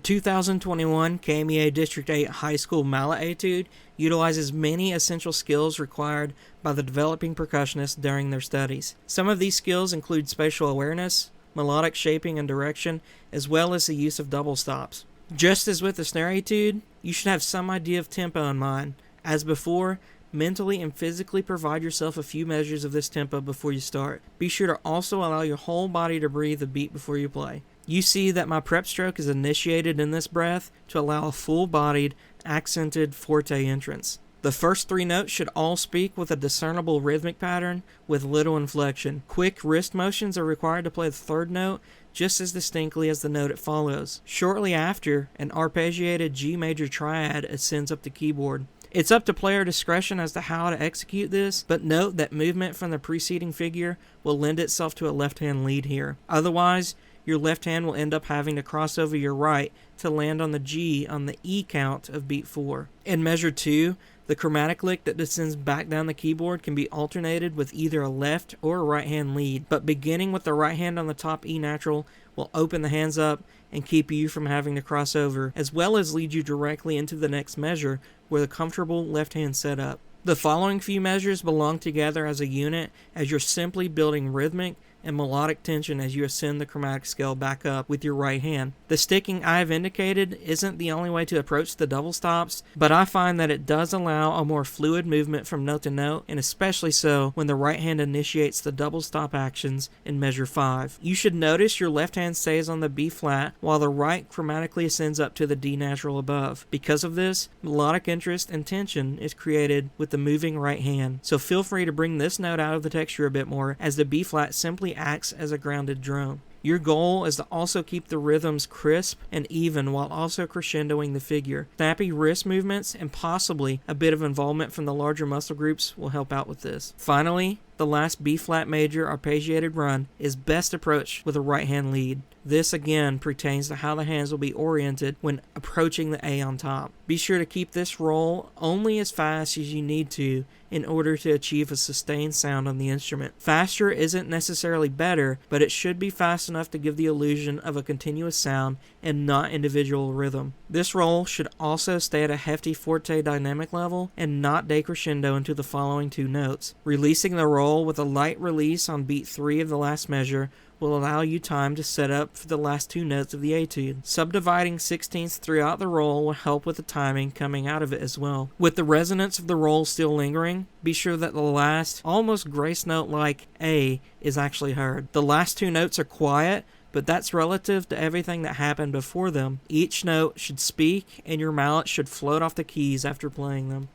The 2021 KMEA District 8 High School Mallet Etude utilizes many essential skills required by the developing percussionists during their studies. Some of these skills include spatial awareness, melodic shaping and direction, as well as the use of double stops. Just as with the snare etude, you should have some idea of tempo in mind. As before, mentally and physically provide yourself a few measures of this tempo before you start. Be sure to also allow your whole body to breathe a beat before you play. You see that my prep stroke is initiated in this breath to allow a full-bodied, accented forte entrance. The first three notes should all speak with a discernible rhythmic pattern with little inflection. Quick wrist motions are required to play the third note just as distinctly as the note it follows. Shortly after, an arpeggiated G major triad ascends up the keyboard. It's up to player discretion as to how to execute this, but note that movement from the preceding figure will lend itself to a left-hand lead here. Otherwise, your left hand will end up having to cross over your right to land on the G on the E count of beat 4. In measure 2, the chromatic lick that descends back down the keyboard can be alternated with either a left or a right hand lead, but beginning with the right hand on the top E natural will open the hands up and keep you from having to cross over, as well as lead you directly into the next measure with a comfortable left hand setup. The following few measures belong together as a unit as you're simply building rhythmic and melodic tension as you ascend the chromatic scale back up with your right hand. The sticking I have indicated isn't the only way to approach the double stops, but I find that it does allow a more fluid movement from note to note, and especially so when the right hand initiates the double stop actions in measure 5. You should notice your left hand stays on the B flat while the right chromatically ascends up to the D natural above. Because of this, melodic interest and tension is created with the moving right hand, so feel free to bring this note out of the texture a bit more as the B flat simply acts as a grounded drone. Your goal is to also keep the rhythms crisp and even while also crescendoing the figure. Snappy wrist movements and possibly a bit of involvement from the larger muscle groups will help out with this. Finally, the last B-flat major arpeggiated run is best approached with a right hand lead. This again pertains to how the hands will be oriented when approaching the A on top. Be sure to keep this roll only as fast as you need to in order to achieve a sustained sound on the instrument. Faster isn't necessarily better, but it should be fast enough to give the illusion of a continuous sound and not individual rhythm. This roll should also stay at a hefty forte dynamic level and not decrescendo into the following two notes. Releasing the roll with a light release on beat 3 of the last measure will allow you time to set up for the last two notes of the etude. Subdividing sixteenths throughout the roll will help with the timing coming out of it as well. With the resonance of the roll still lingering, be sure that the last, almost grace note like A is actually heard. The last two notes are quiet, but that's relative to everything that happened before them. Each note should speak and your mallet should float off the keys after playing them.